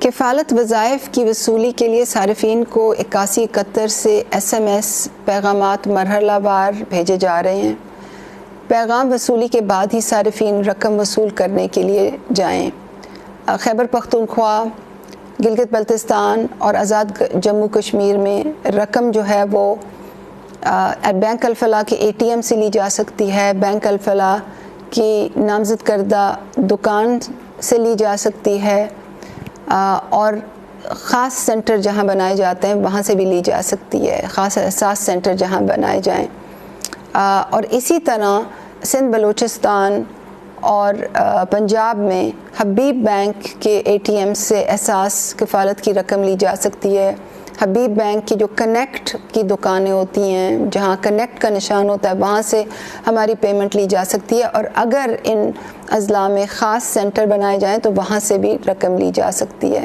کفالت وظائف کی وصولی کے لیے صارفین کو 8171 سے SMS پیغامات مرحلہ وار بھیجے جا رہے ہیں۔ پیغام وصولی کے بعد ہی صارفین رقم وصول کرنے کے لیے جائیں۔ خیبر پختونخوا، گلگت بلتستان اور آزاد جموں کشمیر میں رقم جو ہے وہ بینک الفلاح کے ATM سے لی جا سکتی ہے، بینک الفلاح کی نامزد کردہ دکان سے لی جا سکتی ہے، اور خاص سینٹر جہاں بنائے جاتے ہیں وہاں سے بھی لی جا سکتی ہے، خاص احساس سینٹر جہاں بنائے جائیں۔ اور اسی طرح سندھ بلوچستان اور پنجاب میں حبیب بینک کے ATM سے احساس کفالت کی رقم لی جا سکتی ہے۔ حبیب بینک کی جو کنیکٹ کی دکانیں ہوتی ہیں، جہاں کنیکٹ کا نشان ہوتا ہے، وہاں سے ہماری پیمنٹ لی جا سکتی ہے، اور اگر ان اضلاع میں خاص سینٹر بنائے جائیں تو وہاں سے بھی رقم لی جا سکتی ہے۔